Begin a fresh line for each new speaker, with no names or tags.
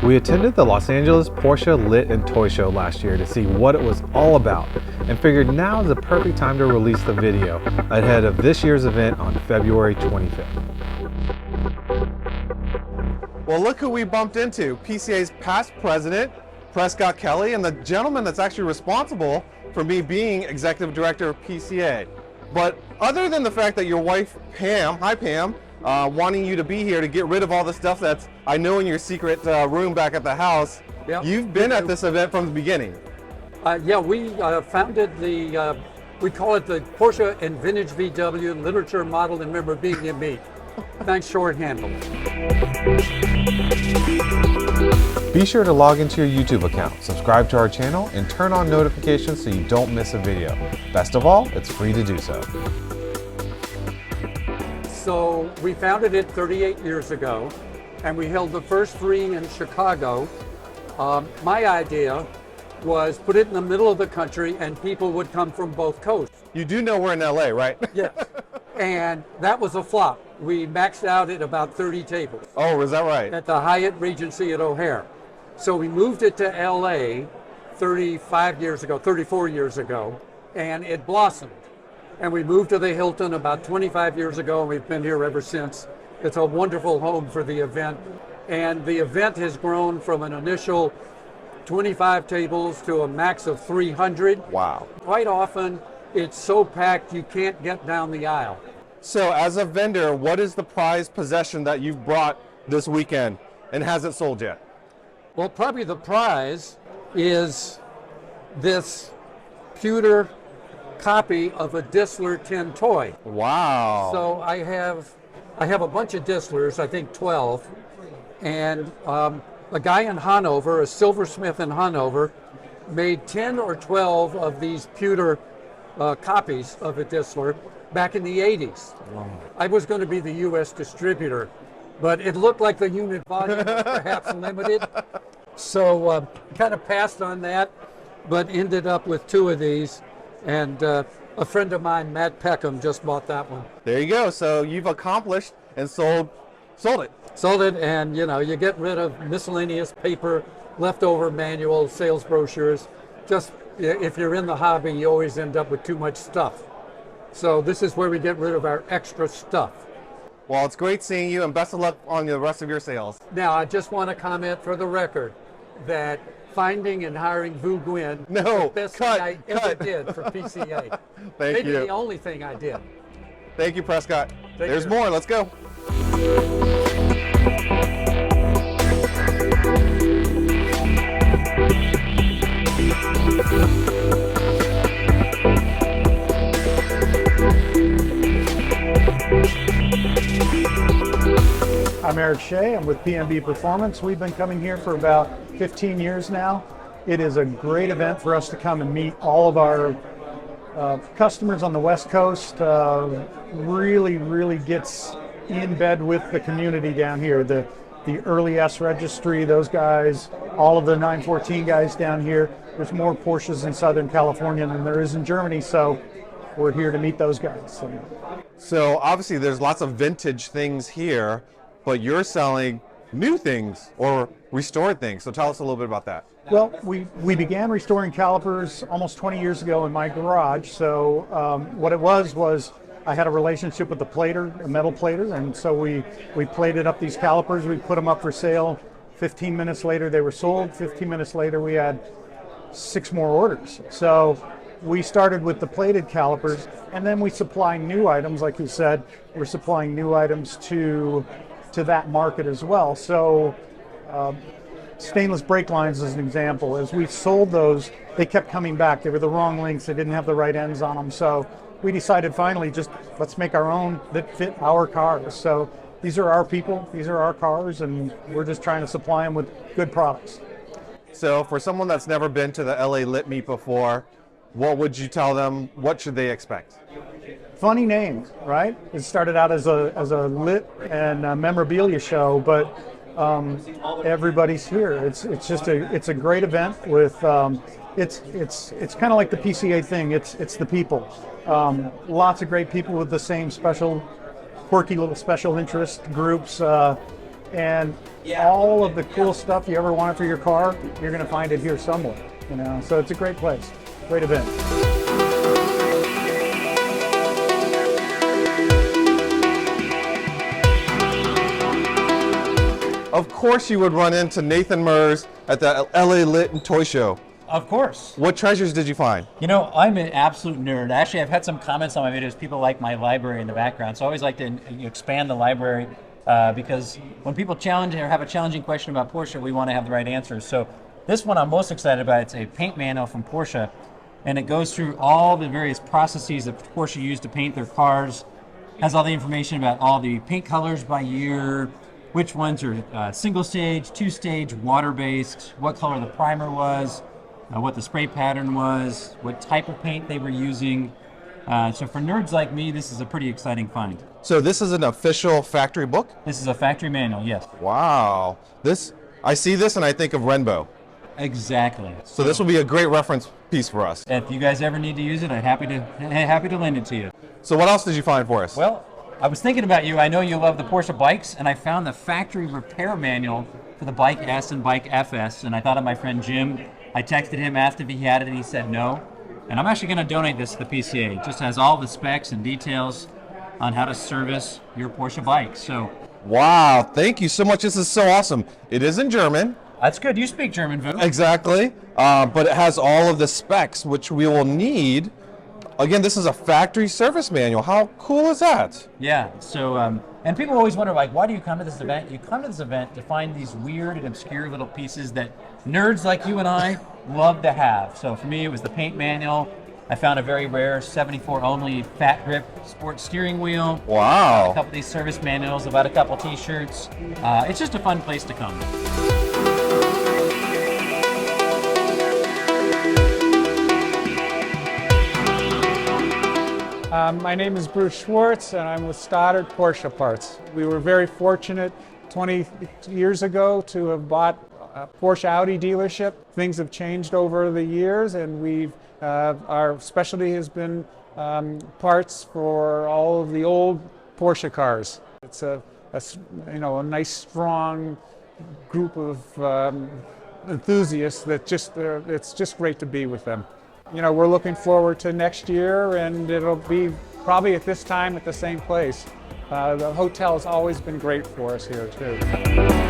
We attended the Los Angeles Porsche Lit and Toy Show last year to see what it was all about and figured now is the perfect time to release the video ahead of this year's event on February 25th.
Well, look who we bumped into. PCA's past president, Prescott Kelly, and the gentleman that's actually responsible for me being executive director of PCA. But other than the fact that your wife, Pam, hi Pam, wanting you to be here to get rid of all the stuff that's, I know, in your secret room back at the house,
Yep.
You've been at this event from the beginning.
Yeah, we founded the, we call it the Porsche and Vintage VW Literature, Model, and Memorabilia Meet. Thanks, shorthandle.
Be sure to log into your YouTube account, subscribe to our channel, and turn on notifications so you don't miss a video. Best of all, it's free to do so.
So we founded it 38 years ago, and we held the first 3 in Chicago. My idea was put it in the middle of the country and people would come from both coasts.
You do know we're in LA, right?
Yes. And that was a flop. We maxed out at about 30 tables.
Oh, is that right?
At the Hyatt Regency at O'Hare. So we moved it to LA 34 years ago, and it blossomed. And we moved to the Hilton about 25 years ago, and we've been here ever since. It's a wonderful home for the event. And the event has grown from an initial 25 tables to a max of 300.
Wow.
Quite often, it's so packed you can't get down the aisle.
So as a vendor, what is the prized possession that you've brought this weekend and hasn't sold yet?
Well, probably the prize is this pewter copy of a Distler tin toy.
Wow.
So I have a bunch of Distlers, I think 12, and a guy in Hanover, a silversmith in Hanover, made 10 or 12 of these pewter copies of a Distler back in the 80s.
Wow.
I was going to be the U.S. distributor, but it looked like the unit volume was perhaps limited. So kind of passed on that, but ended up with 2 of these. And a friend of mine, Matt Peckham, just bought that one.
There you go. So you've accomplished and sold it.
Sold it, and you get rid of miscellaneous paper, leftover manuals, sales brochures. Just if you're in the hobby, you always end up with too much stuff. So this is where we get rid of our extra stuff.
Well, it's great seeing you, and best of luck on the rest of your sales.
Now, I just want to comment for the record that finding and hiring Vu Nguyen was the best thing I ever did for PCA. Maybe the only thing I did.
Thank you, Prescott.
Take
There's
care.
more. Let's go.
I'm Eric Shea. I'm with PMB Performance. We've been coming here for about 15 years now. It is a great event for us to come and meet all of our customers on the West Coast. Really gets in bed with the community down here. The early S registry, those guys, all of the 914 guys down here. There's more Porsches in Southern California than there is in Germany, so we're here to meet those guys.
So obviously there's lots of vintage things here, but you're selling new things or restored things. So tell us a little bit about that.
Well, we began restoring calipers almost 20 years ago in my garage. So what it was I had a relationship with a plater, a metal plater, and so we plated up these calipers. We put them up for sale. 15 minutes later, they were sold. 15 minutes later, we had 6 more orders. So we started with the plated calipers, and then we supply new items. Like you said, we're supplying new items to that market as well. So stainless brake lines as an example. As we sold those, they kept coming back. They were the wrong lengths. They didn't have the right ends on them. So we decided finally, just let's make our own that fit our cars. So these are our people, these are our cars, and we're just trying to supply them with good products.
So for someone that's never been to the LA Lit Meet before, what would you tell them? What should they expect?
Funny name, right? It started out as a lit and a memorabilia show, but everybody's here. It's a great event with it's kind of like the PCA thing. It's the people. Lots of great people with the same special, quirky little special interest groups. And all of the cool stuff you ever wanted for your car, you're going to find it here somewhere. So it's a great place, great event.
Of course you would run into Nathan Mers at the LA Lit and Toy Show.
Of course.
What treasures did you find?
I'm an absolute nerd. Actually, I've had some comments on my videos. People like my library in the background. So I always like to expand the library because when people challenge or have a challenging question about Porsche, we want to have the right answers. So this one I'm most excited about. It's a paint manual from Porsche, and it goes through all the various processes that Porsche used to paint their cars. Has all the information about all the paint colors by year, which ones are single stage, two stage, water based, what color the primer was, what the spray pattern was, what type of paint they were using. So for nerds like me, this is a pretty exciting find.
So this is an official factory book?
This is a factory manual, yes.
Wow. I see this and I think of Rainbow.
Exactly.
So this will be a great reference piece for us.
If you guys ever need to use it, I'm happy to lend it to you.
So what else did you find for us?
Well, I was thinking about you. I know you love the Porsche bikes, and I found the factory repair manual for the Bike S and Bike FS, and I thought of my friend Jim. I texted him, asked if he had it, and he said no. And I'm actually going to donate this to the PCA. It just has all the specs and details on how to service your Porsche bike. So,
wow, thank you so much. This is so awesome. It is in German.
That's good. You speak German, Vu.
Exactly. But it has all of the specs, which we will need. Again, this is a factory service manual. How cool is that?
Yeah. So, and people always wonder, like, why do you come to this event? You come to this event to find these weird and obscure little pieces that nerds like you and I love to have. So for me, it was the paint manual. I found a very rare 74 only fat grip sport steering wheel.
Wow.
A couple of these service manuals, about a couple t-shirts. It's just a fun place to come.
My name is Bruce Schwartz, and I'm with Stoddard Porsche Parts. We were very fortunate 20 years ago to have bought a Porsche Audi dealership. Things have changed over the years, and our specialty has been parts for all of the old Porsche cars. It's a nice, strong group of enthusiasts that it's just great to be with them. We're looking forward to next year, and it'll be probably at this time at the same place. The hotel's always been great for us here, too.